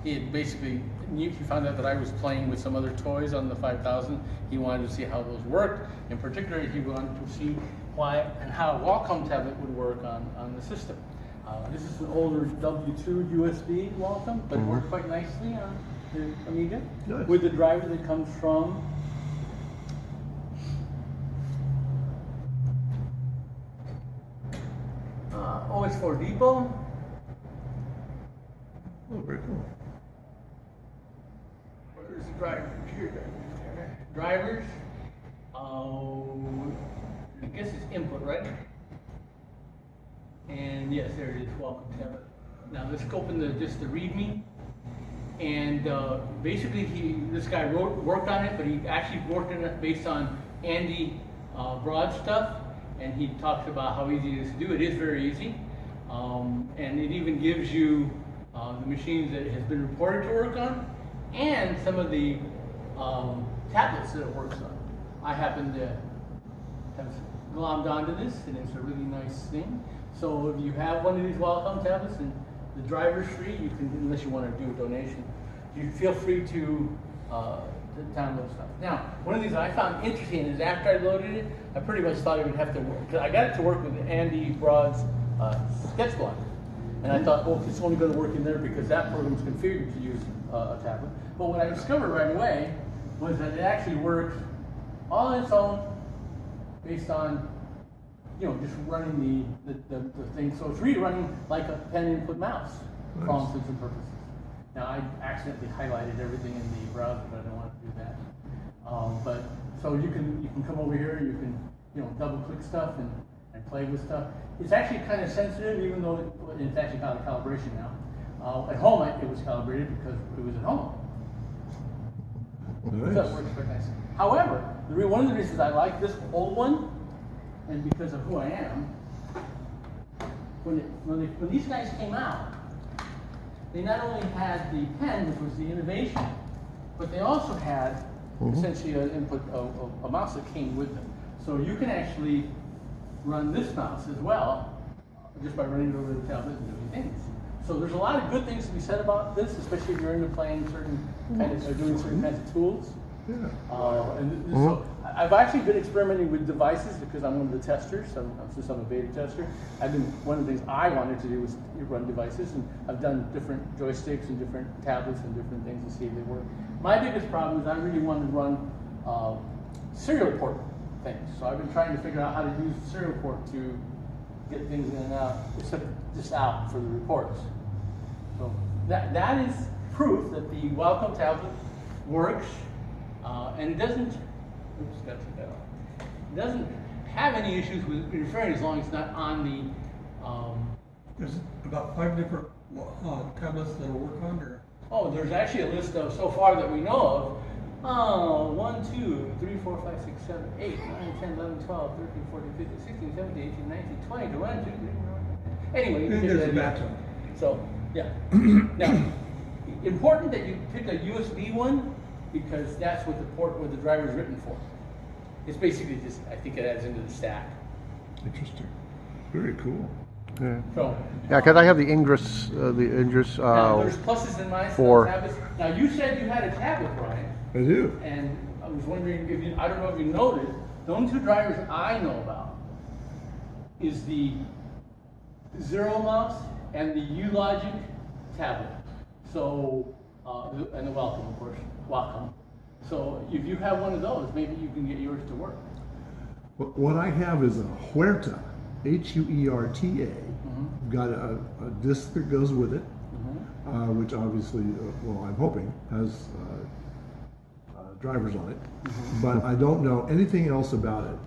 he had basically, he found out that I was playing with some other toys on the 5000. He wanted to see how those worked. In particular, he wanted to see why and how a Wacom tablet would work on the system. This is an older W2 USB Wacom, but it worked quite nicely on the Amiga with the driver that comes from OS4 Depot. Oh, very cool. Where's the driver? Here, drivers. I guess it's input, right? And yes, there it is. Welcome tablet. Now let's open just the README. And basically, this guy worked on it, but he actually worked on it based on Andy Broad stuff. And he talks about how easy it is to do. It is very easy, and it even gives you the machines that it has been reported to work on, and some of the tablets that it works on. I happen to have glommed onto this, and it's a really nice thing. So if you have one of these Wacom tablets and the driver's free, you can, unless you want to do a donation, you feel free to download stuff. Now, one of these I found interesting is after I loaded it, I pretty much thought it would have to work. Because I got it to work with Andy Broad's sketch block. And I thought, well, it's only going to work in there because that program is configured to use a tablet. But what I discovered right away was that it actually works all on its own based on, just running the thing. So it's really running like a pen input mouse for all intents and purposes. Now, I accidentally highlighted everything in the browser, but I don't want to do that. But so you can come over here, you can double click stuff and play with stuff. It's actually kind of sensitive, even though it's actually out of calibration now. At home, it was calibrated because it was at home. Nice. So it works quite nice. However, one of the reasons I like this old one, and because of who I am, when these guys came out, they not only had the pen, which was the innovation, but they also had essentially an input of a mouse that came with them. So you can actually run this mouse as well, just by running it over the tablet and doing things. So there's a lot of good things to be said about this, especially if you're into playing certain kinds or doing certain kinds of tools. Yeah. So I've actually been experimenting with devices because I'm one of the testers. Since I'm a beta tester, one of the things I wanted to do was run devices, and I've done different joysticks and different tablets and different things to see if they work. My biggest problem is I really wanted to run serial port things. So I've been trying to figure out how to use serial port to get things in and out, except just out for the reports. So that is proof that the Wacom tablet works, and it doesn't. Oops, got to take that off. It doesn't have any issues with interfering as long as it's not on the. There's about 5 different tablets that will work on there. Oh, there's actually a list of so far that we know of. 1, 2, 3, 4, 5, 6, 7, 8, 9, 10, 11, 12, 13, 14, 15, 16, 17, 18, 19, 20, 21, 2, 3, 4. Anyway, And there's a bathtub. So, yeah. Now, important that you pick a USB one because that's what the driver is written for. It's basically just, I think it adds into the stack. Interesting. Very cool. Yeah. So, Yeah, because I have the Ingress, now there's pluses and minuses for on tablets. Now, you said you had a tablet, Brian. I do. And I was wondering if I don't know if you noted, the only 2 drivers I know about is the Zero Mouse and the U-Logic tablet. So, and the Wacom, of course, Wacom. So if you have one of those, maybe you can get yours to work. What I have is a Huerta, Huerta. Got a disc that goes with it, which obviously, well, I'm hoping has drivers on it, but I don't know anything else about it.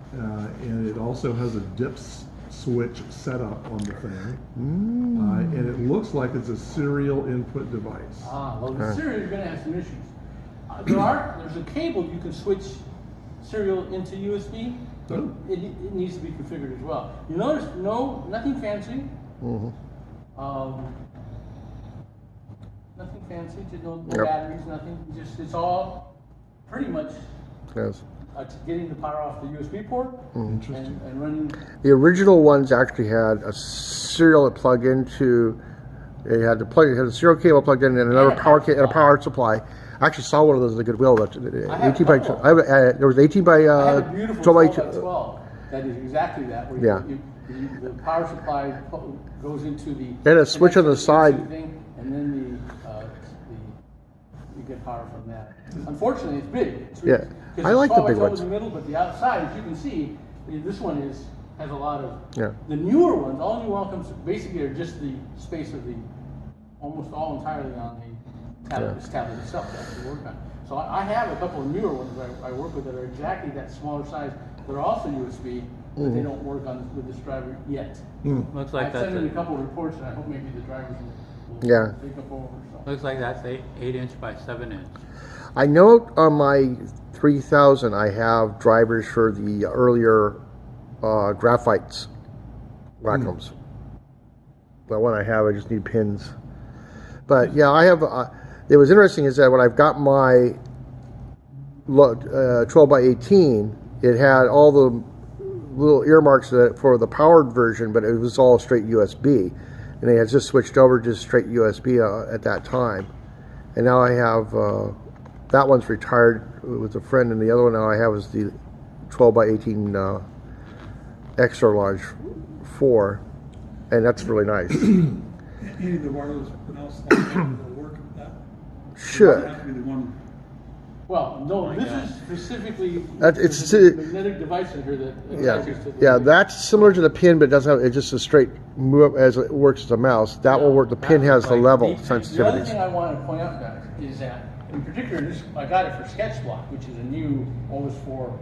And it also has a DIPS switch set up on the thing, and it looks like it's a serial input device. Well, the serial, you're going to have some issues. There's a cable you can switch serial into USB. Oh. It needs to be configured as well. You notice, nothing fancy. Nothing fancy, just no batteries, nothing. It's all pretty much getting the power off the USB port and running. The original ones actually had a serial that plugged into It had a serial cable plugged in and another and a power supply. I actually saw one of those at the Goodwill. That 18 by. There was 18 by. I have a beautiful 12 by 12 that is exactly that. Where Yeah. The power supply goes into the. And a switch on the side. Thing, and then you get power from that. Unfortunately, it's big. Yeah, I like the big ones. In the middle, but the outside, as you can see, this one has a lot of. Yeah. The newer ones, all new Wacoms, basically are just the space of almost all entirely on the tablet, this tablet itself to actually work on. So I have a couple of newer ones that I work with that are exactly that smaller size. They're also USB, but they don't work with this driver yet. Looks like I've that's sent in a couple of reports, and I hope maybe the drivers will take up over. So. looks like that's 8-inch by 7-inch. I know on my 3000 I have drivers for the earlier graphites Wacoms. The one I have, I just need pins. But yeah, I have. It was interesting is that when I've got my 12 by 18, it had all the little earmarks for the powered version, but it was all straight USB, and they had just switched over to straight USB at that time. And now I have that one's retired with a friend, and the other one now I have is the 12 by 18 extra large 4, and that's really nice. Any of the wireless pronounced will work with that? Should. It has to be the one. Well, no, this is specifically It's a magnetic device in here that yeah, attaches to the yeah. That's similar to the pin, but it doesn't have. It's just a straight move as it works as a mouse. That will work. The pin has the level The other sensitivities. thing I want to point out, guys, is that in particular, I got it for SketchBlock, which is a new OS4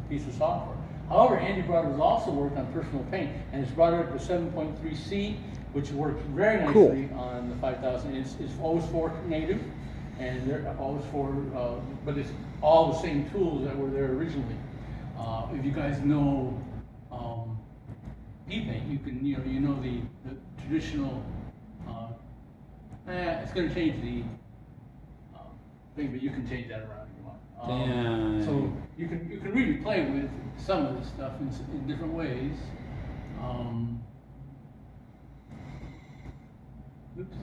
piece of software. However, Andy Brothers also worked on Personal Paint, and it's brought it up to 7.3C, which works very nicely on the 5000. It's OS4 native, and they're OS4, but it's all the same tools that were there originally. If you guys know ePaint, you know the traditional. It's going to change the thing, but you can change that around if you want. So you can really play with some of this stuff in different ways. Oops.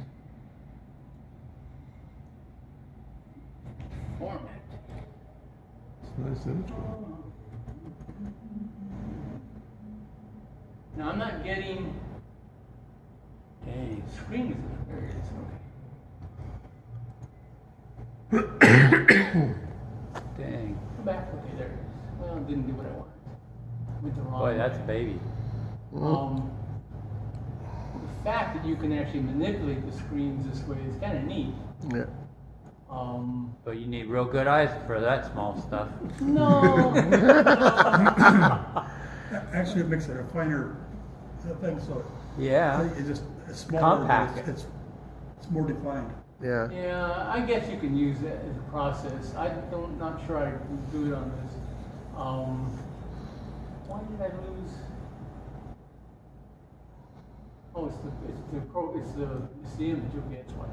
Format. It's nice image. Now I'm not getting a screen with it. There it is. Okay. Dang. Come back. Okay, there it is. Well, it didn't do what I wanted. Went the wrong Boy, way. that's a baby. The fact that you can actually manipulate the screens this way is kind of neat. Yeah. But you need real good eyes for that small stuff. No. Actually, it makes it a finer thing, so Yeah. it's smaller. Compact. It's more defined. Yeah. Yeah, I guess you can use that as a process. Not sure I would do it on this. Why did I lose? Oh, it's the image. Okay, that's why.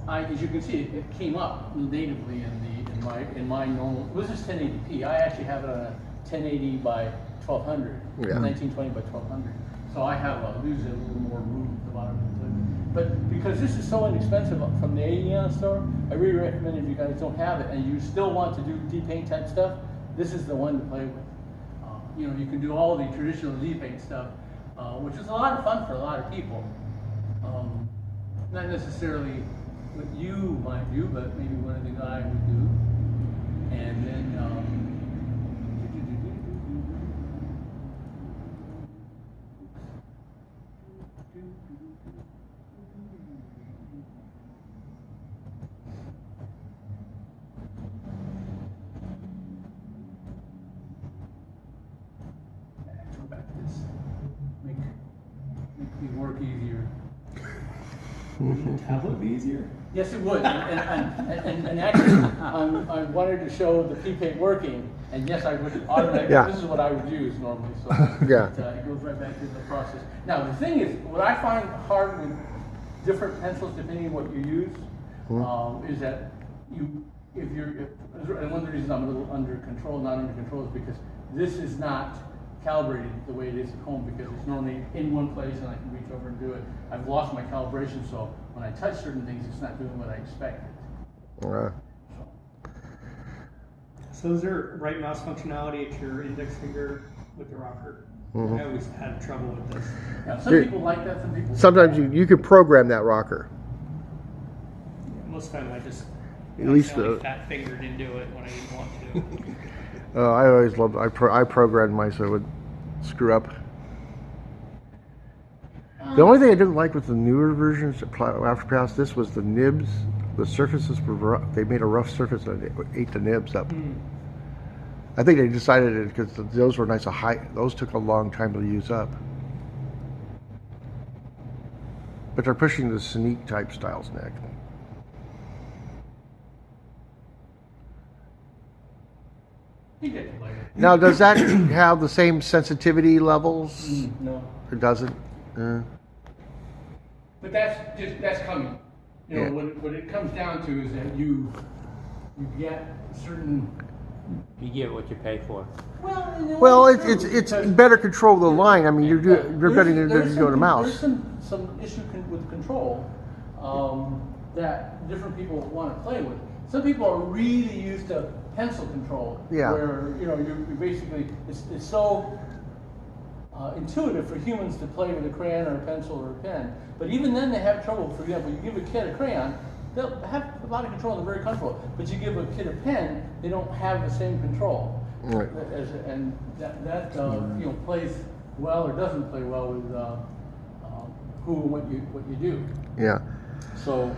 As you can see, it came up natively in my normal. This is 1080p. I actually have it on a 1080 by 1200, 1920 by 1200. So I have lose a little more room at the bottom. But because this is so inexpensive from the AEON store, I really recommend if you guys don't have it and you still want to do D-Paint type stuff, this is the one to play with. You can do all the traditional D-Paint stuff, which is a lot of fun for a lot of people. Not necessarily what you might do, but maybe one of the guys would do. And then go back to this. Make me work easier. Would the tablet be easier? Yes, it would. And actually, I wanted to show the P-Paint working, and yes, I would automatically. Yeah. This is what I would use normally, so Yeah. it goes right back to the process. Now, the thing is, what I find hard with different pencils, depending on what you use, is that and one of the reasons I'm a little not under control, is because this is not calibrated the way it is at home because it's normally in one place and I can reach over and do it. I've lost my calibration, so when I touch certain things, it's not doing what I expected. So is there right mouse functionality at your index finger with the rocker? I always had trouble with this. Now, some people like that, some people. Sometimes you can program that rocker. Most of the time I just At least fat fingered into it when I didn't want to. I always loved. I programmed mine so it would screw up. The only thing I didn't like with the newer versions after past this was the nibs. The surfaces were rough. They made a rough surface and it ate the nibs up. I think they decided it because those were nice and high. Those took a long time to use up. But they're pushing the SACC type styles next. Now, does that have the same sensitivity levels? No. It doesn't. But that's coming. You know, what it comes down to is that you get certain. You get what you pay for. Well, it's better control of the line. I mean, you're betting than doing a mouse. There's some issue with control that different people want to play with. Some people are really used to pencil control, where you basically it's so intuitive for humans to play with a crayon or a pencil or a pen. But even then, they have trouble. For example, you give a kid a crayon, they'll have a lot of control and they're very comfortable. But you give a kid a pen, they don't have the same control. Right. And that plays well or doesn't play well with who and what you do. Yeah. So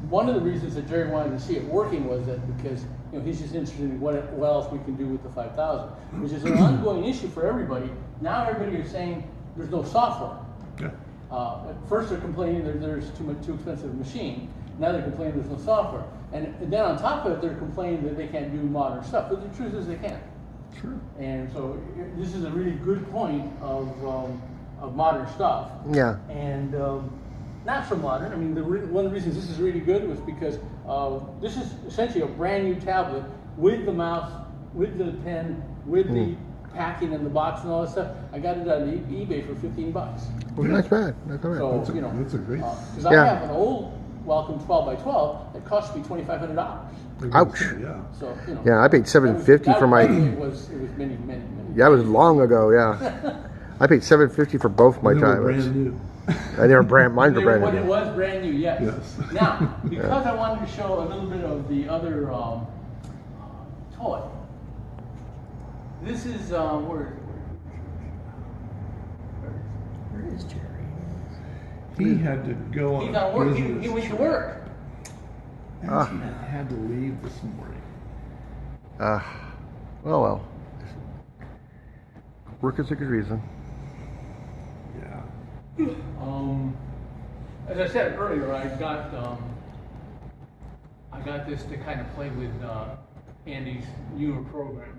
one of the reasons that Jerry wanted to see it working was that because he's just interested in what else we can do with the 5000, which is an ongoing issue for everybody. Now everybody is saying there's no software. Yeah. At first they're complaining there's too expensive a machine. Now they're complaining there's no software. And then on top of it, they're complaining that they can't do modern stuff. But the truth is they can. Sure. And so this is a really good point of modern stuff. Yeah. And not so modern. I mean, one of the reasons this is really good was because this is essentially a brand new tablet with the mouse, with the pen, with the packing and the box and all that stuff. I got it on eBay for $15. Well, not bad. Not bad. So that's a great. because I have an old Wacom 12x12 that cost me $2,500. Ouch. Yeah. So Yeah, I paid $750 for my. It was many. That was long ago. Yeah. I paid $750 for both my They were tablets. brand new. And they were mine were brand When it new. was brand new, yes. Yes. Now, because I wanted to show a little bit of the other toy. This is where Where is Jerry? He had to go on. he got work. He went to work. He had to leave this morning. Well. Work is a good reason. Yeah. As I said earlier, I got this to kind of play with Andy's newer program,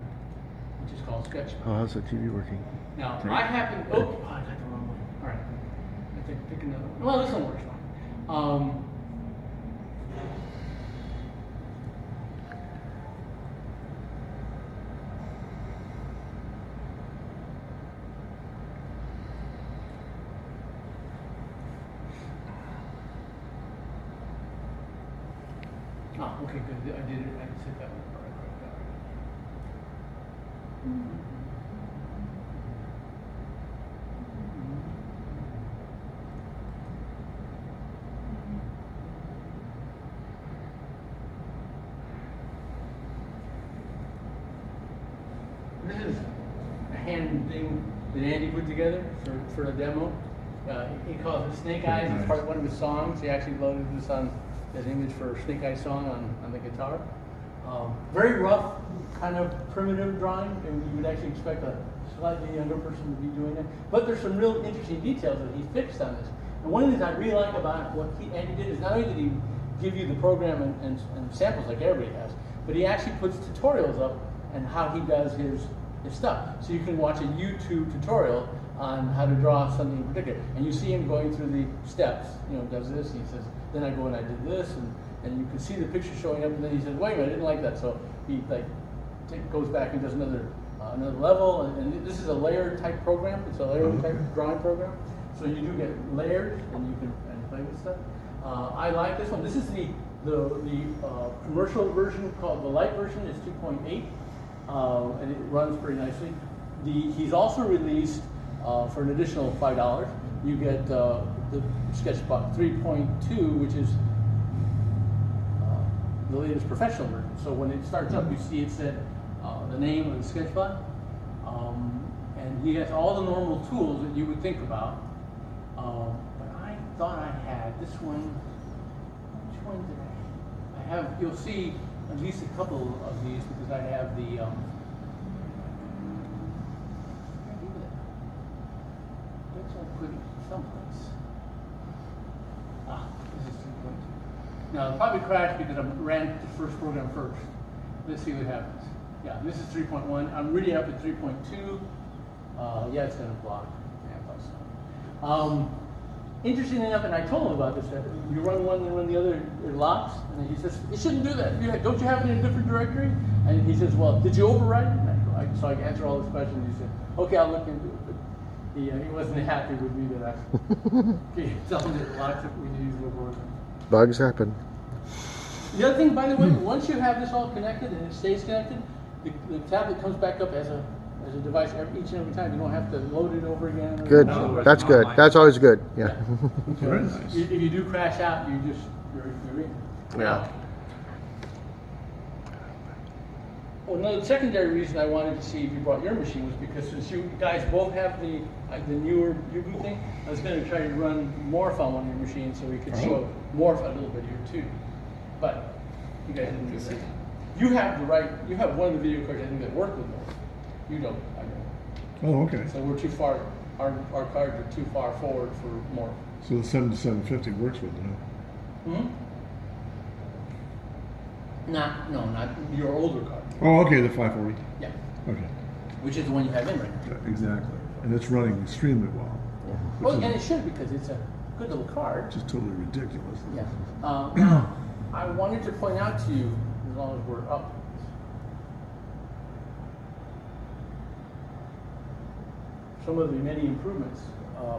which is called Sketchbook. Oh, how's the TV working? Now, I happen. I got the wrong one. All right. I think pick another one. Well, this one works fine. Oh, okay, good. I did it. I said that one. All right. This is a hand thing that Andy put together for a demo. He calls it Snake Eyes. It's part of one of his songs. He actually loaded this on his image for Snake Eyes song on the guitar. Very rough, kind of primitive drawing, and you would actually expect a slightly younger person to be doing it. But there's some real interesting details that he fixed on this. And one of the things I really like about what Andy did is not only did he give you the program and samples like everybody has, but he actually puts tutorials up on how he does his stuff. So you can watch a YouTube tutorial on how to draw something in particular. And you see him going through the steps, does this, and he says, then I go and I did this, and you can see the picture showing up, and then he says, wait a minute, I didn't like that. So he goes back and does another another level, and this is a layered type program. It's a layered type drawing program. So you do get layers, and you can play with stuff. I like this one. This is the commercial version called the light version. It's 2.8, and it runs pretty nicely. He's also released for an additional $5. You get the SketchBot 3.2, which is the latest professional version. So when it starts up, you see it said the name of the SketchBot, and he has all the normal tools that you would think about. But I thought I had this one. Which one did I have? You'll see at least a couple of these because I have the. Let's put it someplace. This is 3.2. Now it'll probably crash because I ran the first program first. Let's see what happens. Yeah, this is 3.1. I'm reading up at 3.2. Yeah, it's going to block. Interesting enough, and I told him about this, that you run one and run the other, it locks, and he says, you shouldn't do that. Don't you have it in a different directory? And he says, well, did you overwrite it? And so I answer all his questions. He said, okay, I'll look into it. But he wasn't happy with me that I tell him that it locks it when you use the word. Bugs happen. The other thing, by the way, once you have this all connected and it stays connected, the tablet comes back up as a device each and every time. You don't have to load it over again. Good. That's good. That's always good. Yeah. Very nice. If you do crash out, you're in. Yeah. Well, another secondary reason I wanted to see if you brought your machine was because since you guys both have the newer Ubu thing, I was going to try to run Morph on one of your machines so we could show Morph a little bit here too. But you guys didn't do that. You have one of the video cards I think that work with Morph. You don't, I know. Oh, okay. So we're too far, our cards are too far forward for Morph. So the 7750 works with it, huh? Not your older card. Oh, okay, the 540. Yeah. Okay. Which is the one you have in right now. Yeah, exactly. And it's running extremely well. Well, and it should because it's a good little card. Which is totally ridiculous. Yeah. Now, I wanted to point out to you, as long as we're up, some of the many improvements.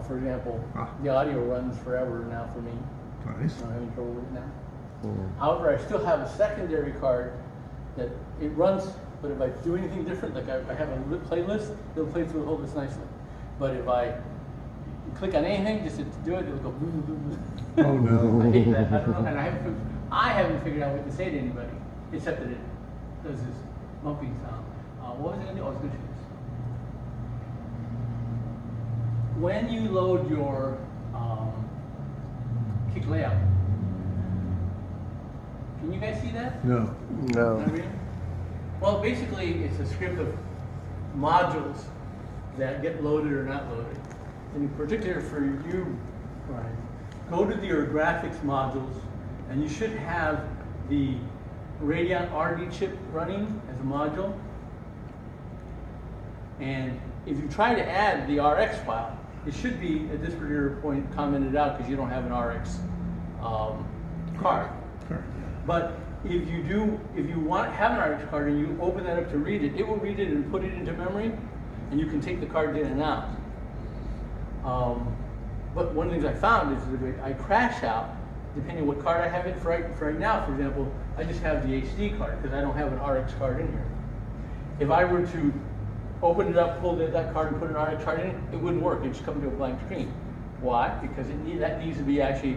For example, the audio runs forever now for me. Nice. I'm having trouble with it now. However, I still have a secondary card that it runs, but if I do anything different, like I have a playlist, it'll play through the whole list nicely. But if I click on anything just to do it, it'll go. Oh no! I hate that. I don't know, and I haven't figured out what to say to anybody, except that it does this bumping sound. What was it going to do? Oh, it's going to do this. When you load your kick layout, can you guys see that? No. No. Not really? Well, basically, it's a script of modules that get loaded or not loaded. And in particular for you, Brian, go to your graphics modules, and you should have the Radeon RD chip running as a module. And if you try to add the RX file, it should be at this particular point commented out because you don't have an RX card. But if you have an RX card and you open that up to read it, it will read it and put it into memory, and you can take the cards in and out. But one of the things I found is that if I crash out, depending on what card I have in for right now, for example, I just have the HD card because I don't have an RX card in here. If I were to open it up, pull that card and put an RX card in, it wouldn't work. It'd just come to a blank screen. Why? Because that needs to be actually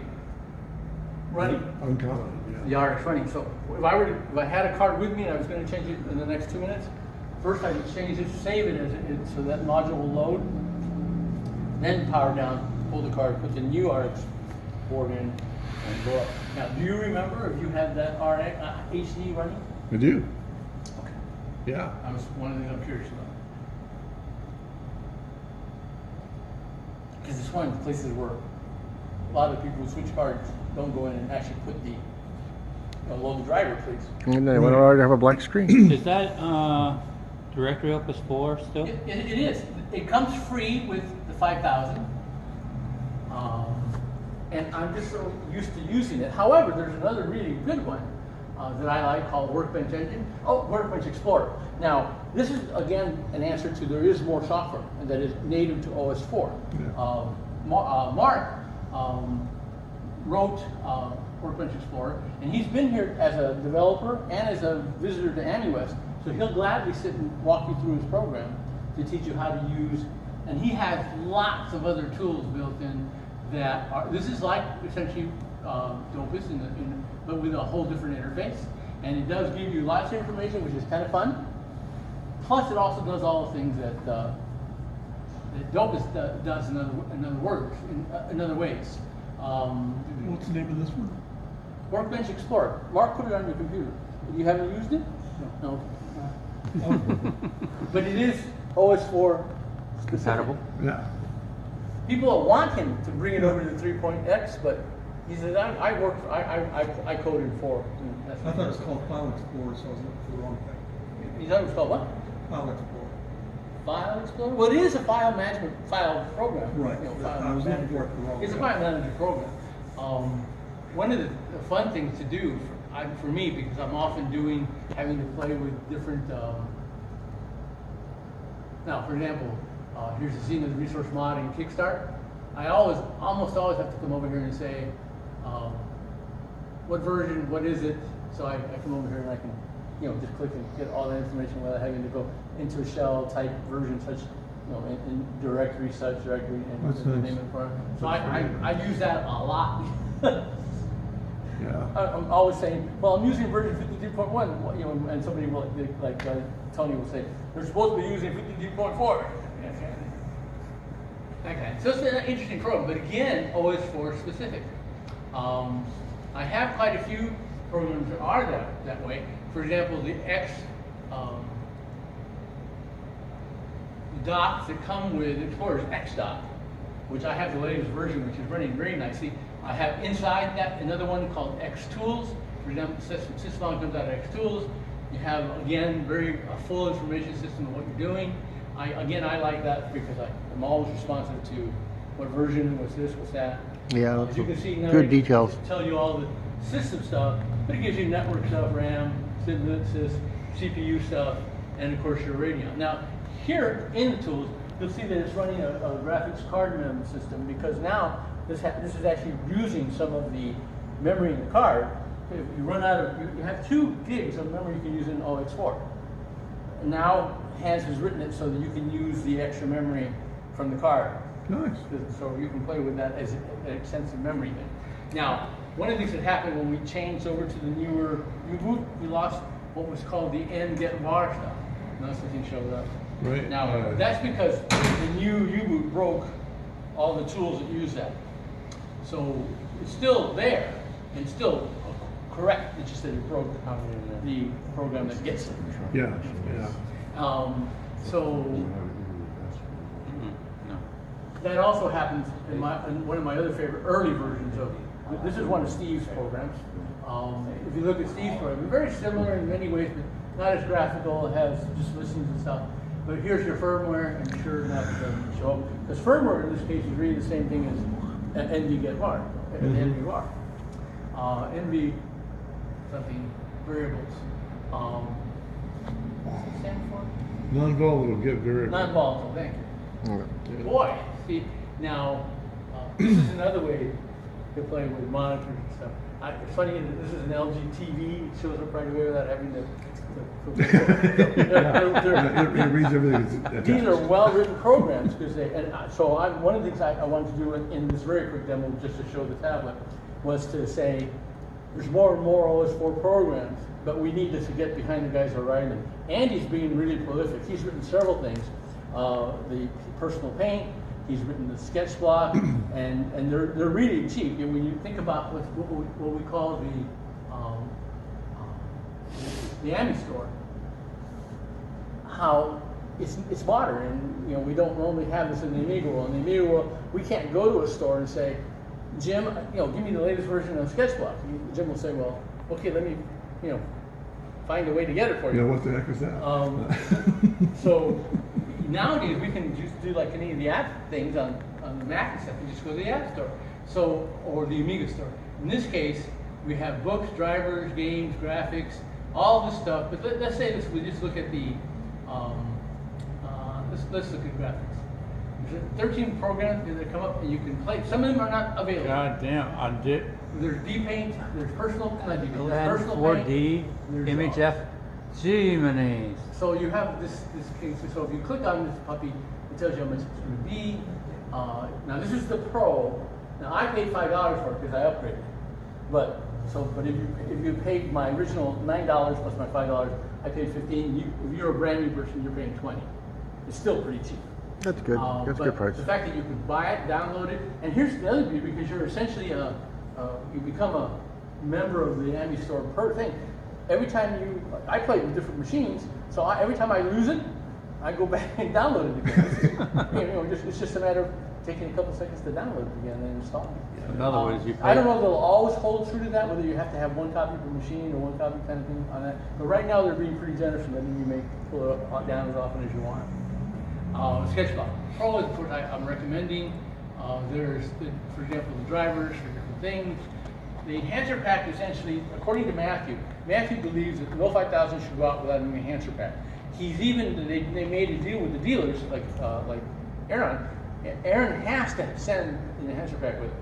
running. Uncommon. The RX running. So if I had a card with me and I was going to change it in the next 2 minutes, first I would change it, save it as it so that module will load, then power down, pull the card, put the new RX board in, and go up. Now, do you remember if you had that RX HD running? I do. Okay. Yeah. That was one of the things I'm curious about. Because it's one of the places where a lot of people who switch cards don't go in and actually put the load the driver, please. And then when I already have a blank screen. Is that directory Opus 4 still? It is. It comes free with the 5000. And I'm just so used to using it. However, there's another really good one that I like called Workbench Engine. Oh, Workbench Explorer. Now, this is again an answer to there is more software that is native to OS4. Yeah. Mark wrote Workbench Explorer, and he's been here as a developer and as a visitor to AmiWest, so he'll gladly sit and walk you through his program to teach you how to use, and he has lots of other tools built in that are, this is like essentially Dopus, but with a whole different interface, and it does give you lots of information, which is kind of fun. Plus, it also does all the things that Dopus does in other ways. What's the name of this one? Workbench Explorer. Mark put it on your computer. You haven't used it? No. But it is OS4 specific. Compatible? Yeah. People want him to bring it over to 3.x, but he says, I coded for. I thought it was called File Explorer, so I was looking for the wrong thing. You thought it was called what? File Explorer. File Explorer? Well, it is a file management file program. Right. File I was looking manager. for it the wrong It's a way. file manager program. One of the fun things to do for me, because I'm often having to play with different. Now, for example, here's the scene of the resource modding Kickstart. I almost always have to come over here and say, what version, what is it? So I come over here and I can, just click and get all that information without having to go into a shell type version such, in directory such directory and That's nice. name it for it. So I use that a lot. Yeah. I'm always saying, well, I'm using version 52.1, and somebody will, like Tony will say, they're supposed to be using 52.4. Okay, so it's an interesting program, but again, OS4 specific. I have quite a few programs that are that way. For example, the docs that come with Explorer's XDoc, which I have the latest version, which is running very nicely. I have inside that another one called XTools. For example, Sysmon comes out of XTools. You have, again, a full information system of what you're doing. I like that because I'm always responsive to what version, what's this, what's that. Yeah, As you can see now, good details. Tell you all the system stuff, but it gives you network stuff, RAM, sys, CPU stuff, and of course your radio. Now, here in the tools, you'll see that it's running a graphics card memory system because now this is actually using some of the memory in the card. If you run out of, you have 2 gigs of memory you can use in OX4. Now, Hans has written it so that you can use the extra memory from the card. Nice. So you can play with that as an extensive memory thing. Now, one of the things that happened when we changed over to the newer U-boot, we lost what was called the N-get-var stuff. Now something showed up. Right. Now, that's because the new U-boot broke all the tools that use that. So it's still there and still correct. It's just that it broke the program that gets it. Yeah. Yeah. So that also happens in one of my other favorite early versions of. This is one of Steve's programs. If you look at Steve's program, very similar in many ways, but not as graphical. It has just listings and stuff. But here's your firmware, and sure enough, it doesn't show up. Because firmware in this case is really the same thing as NV-get-var, NV-var. NV something variables. What's it stand for? Non-volatile get variable. Non-volatile. Thank you. Okay. Boy, see now, this is another way to play with monitors and stuff. It's funny that this is an LG TV. It shows up right away without having to. It reads everything. That's These are attached. well-written programs because one of the things I wanted to do in this very quick demo, just to show the tablet, was to say there's more and more OS4 programs, but we need to get behind the guys who are writing them. Andy's being really prolific. He's written several things. The personal paint. He's written the sketch block, and they're really cheap. And when you think about what we call the AMI store, how it's modern, and we don't normally have this in the Amiga world. In the Amiga world, we can't go to a store and say, Jim, give me the latest version of Sketchblock. Jim will say, well, okay, let me, find a way to get it for you. Yeah, what the heck is that? So nowadays we can just do like any of the app things on the Mac and stuff. You just go to the App Store, or the Amiga store. In this case, we have books, drivers, games, graphics, all this stuff. But let's say we just look at the Let's look at graphics. There's 13 programs that come up and you can play. Some of them are not available. God damn, I did. There's D-Paint, there's personal, not D-Paint, there's And personal 4D, paint. There's, Image F, G-Minis. So you have this case. So if you click on this puppy, it tells you how much it's going to be. Now this is the Pro. Now I paid $5 for it because I upgraded. But if you paid my original $9 plus my $5, I paid $15. If you're a brand new person, you're paying $20. It's still pretty cheap. That's good. That's a good price. The fact that you could buy it, download it, and here's the other beauty, because you're essentially you become a member of the AMI store per thing. Every time I play with different machines, so every time I lose it, I go back and download it again. It's just a matter of taking a couple seconds to download it again and then installing it. In other words, you pay. I don't know if they'll always hold true to that, whether you have to have one copy per machine or one copy kind of thing on that. But right now they're being pretty generous and letting you pull it down as often as you want. Sketchblock Pro is what I'm recommending. There's, for example, the drivers for different things. The enhancer pack essentially, according to Matthew believes that no 5000 should go out without an enhancer pack. They made a deal with the dealers, like Aaron. Aaron has to send an enhancer pack with it.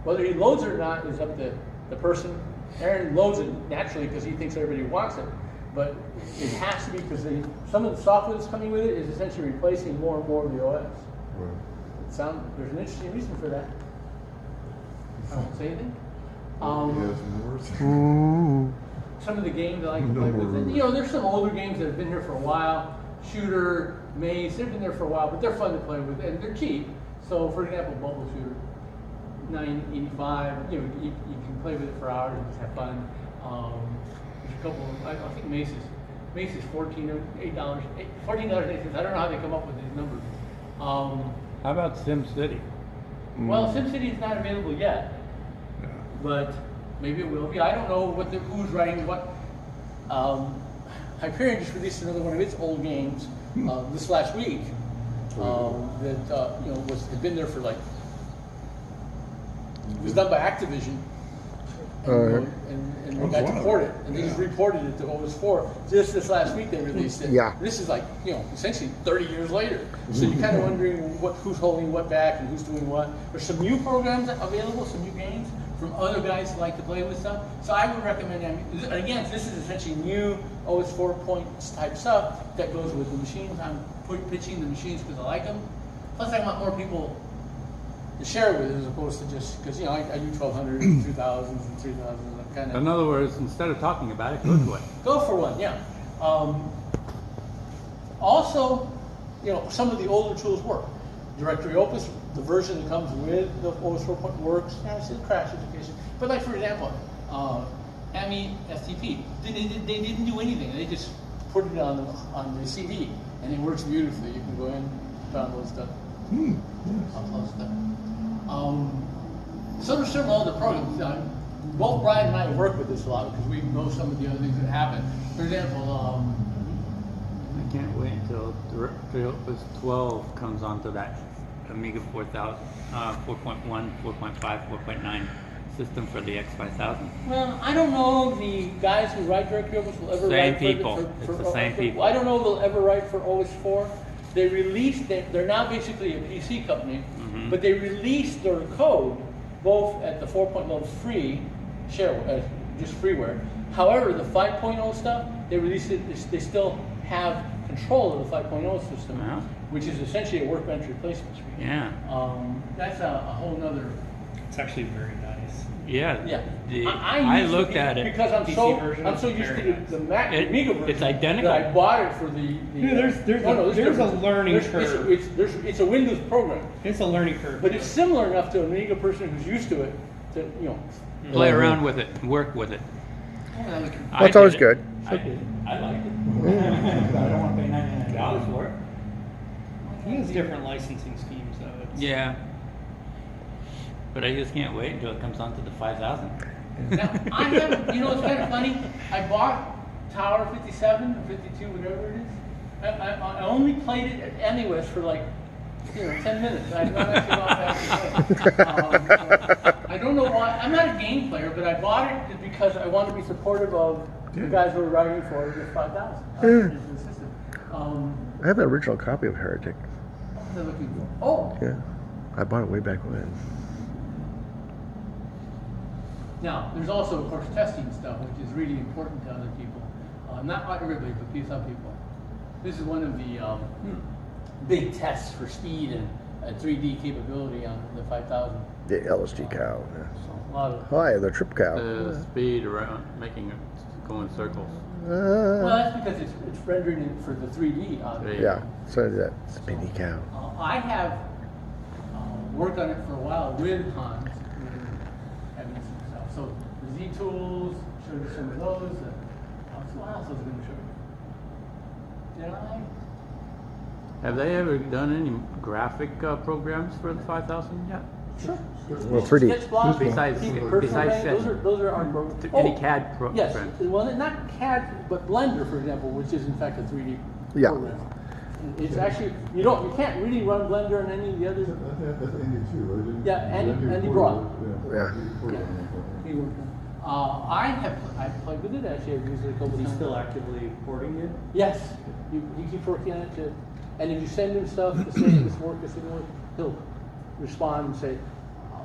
Whether he loads it or not is up to the person. Aaron loads it naturally because he thinks everybody wants it. But it has to be because some of the software that's coming with it is essentially replacing more and more of the OS. Right. There's an interesting reason for that. I won't say anything. Some of the games I like to play with, there's some older games that have been here for a while. Shooter, Maze, they've been there for a while, but they're fun to play with and they're cheap. So, for example, Bubble Shooter, $9.85. You can play with it for hours and just have fun. There's a couple. I think Mace is $14.80. $14.80. I don't know how they come up with these numbers. How about SimCity? Well, SimCity is not available yet, but maybe it will be. I don't know who's writing what. Hyperion just released another one of its old games this last week that had been there for it was done by Activision. And they got to port it, and they just reported it to OS4. Just this last week they released it. Yeah. This is essentially 30 years later. So you're kind of wondering who's holding what back and who's doing what. There's some new programs available, some new games from other guys who like to play with stuff. So I would recommend, again, this is essentially new OS4 points type stuff that goes with the machines. I'm pitching the machines because I like them. Plus I want more people to share with it as opposed to just, because I do 1200 and 2000s and 3000s kind of. In other words, instead of talking about it, go to it. Go for one, yeah. Also, some of the older tools work. Directory Opus, the version that comes with the OS4 point works. It's a crash education. But like for example, AMI STP, they didn't do anything. They just put it on the CD, and it works beautifully. You can go in, download stuff, upload stuff. So there's several other programs. Both Brian and I have worked with this a lot because we know some of the other things that happen. For example, I can't wait until Directory Opus 12 comes onto that Amiga 4000, 4.1, 4.5, 4.9 system for the X5000. Well, I don't know if the guys who write Directory Opus will ever Same write people. It's the same people. I don't know if they'll ever write for OS4. They're now basically a PC company, but they released their code both at the 4.0 level free, just freeware. However, the 5.0 stuff, they released it, they still have control of the 5.0 system, which is essentially a workbench replacement screen. Yeah. That's a whole nother. It's actually very nice. Yeah. Yeah. I looked at it because I'm PC so used to the Mac Amiga version. It's identical. That I bought it for the There's a learning curve. It's a Windows program. It's a learning curve. But it's similar enough to an Amiga person who's used to it to play around with it, work with it. Well, it's always good. I did. I liked it. I don't want to pay $99 for it. He has different licensing schemes, though. Yeah. But I just can't wait until it comes onto the 5000. Now, I have, it's kind of funny. I bought Tower 57 or 52, whatever it is. I only played it at Anywest for 10 minutes. I've not actually gone back to play. I don't know why. I'm not a game player, but I bought it because I wanted to be supportive of the guys who were writing for the 5000. I have an original copy of Heretic. what was I looking for? Oh, Yeah, I bought it way back when. now, there's also, of course, testing stuff, which is really important to other people. Not everybody, but some people. This is one of the big tests for speed and 3D capability on the 5000. The LSG cow. Yeah. So a lot of. Hi, the trip cow. The speed around making it go in circles. Well, that's because it's rendering it for the 3D on it. Yeah, so that speedy cow. I have worked on it for a while with Hans, having some stuff. So the Z tools, showed you some of those. What else was I going to show you? Did I? Have they ever done any graphic programs for the 5000 yet? Sure. Well, 3D. Sketch block, Besides- personal besides paint, Sketch. those are our programs. Any CAD programs? Yes, well, not CAD, but Blender, for example, which is in fact a 3D Yeah. program. It's actually, you can't really run Blender on any of the other. That's Andy too, right? Didn't- Yeah, Andy brought. Yeah. He worked on. I played with it actually. I've used it a couple Is he times. still actively porting it? Yes, he keeps working on it. And if you send him stuff to say this work, this didn't work, he'll respond and say,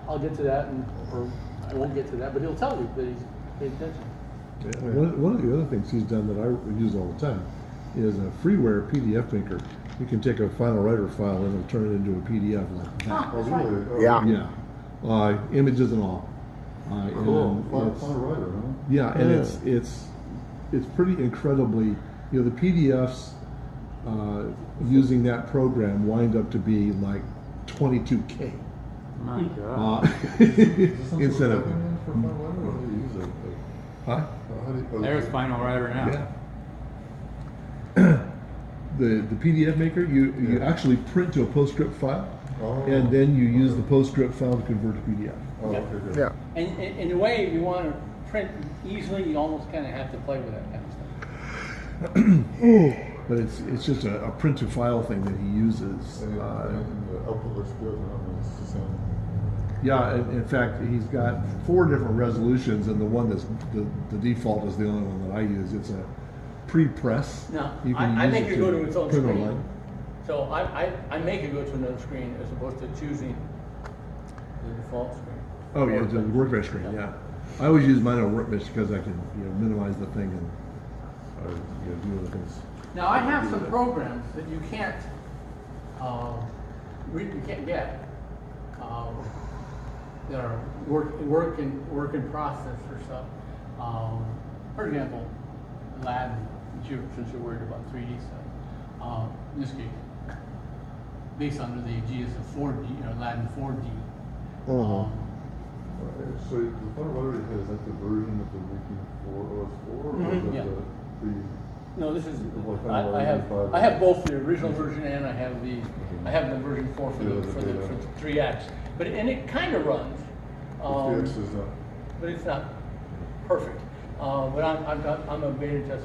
"I'll get to that," or "I won't get to that," but he'll tell you that he's paid attention. Yeah, one of the other things he's done that I use all the time is a freeware PDF maker. You can take a Final Writer file and it'll turn it into a PDF like that. Oh, really? Oh, Yeah. Yeah, images and all. Cool. And it's- Fun writer, huh? Yeah, and it's pretty incredibly, the PDFs using that program wind up to be like 22K. My God. Is this some Instead sort of, plugin for Fun Writer, or how do you use it? huh? How do you- There's Final Writer now. Yeah. The PDF maker, you actually print to a PostScript file, Oh. and then you use the PostScript file to convert to PDF. Oh, okay, good. Yeah. And in a way, if you want to print easily, you almost kind of have to play with that kind of stuff. But it's just a print to file thing that he uses. And the output looks good, huh? It's the same. Yeah, in fact, he's got 4 different resolutions, and the one that's the default is the only one that I use. It's a pre-press. No, You can I use make it it to go to its own print screen. online. So I make it go to another screen as opposed to choosing the default screen. Oh yeah, the workbench screen. Yeah, I always use mine on workbench because I can minimize the thing and do other things. Now I have some programs that you can't get that are work in process or stuff. For example, Aladdin, since you're worried about 3D stuff. In this case, based on the aegis of 4D, Aladdin 4D. So the Fun Writer is that the version that they're making for OS4, or is that Yeah. the No, this is, Well, Fun I Writer have, 5. I have both the original version and I have the version 4 for Yeah, the, the for the, beta. for the 3X. And it kind of runs. The X is not? But it's not perfect. But I'm a beta tester.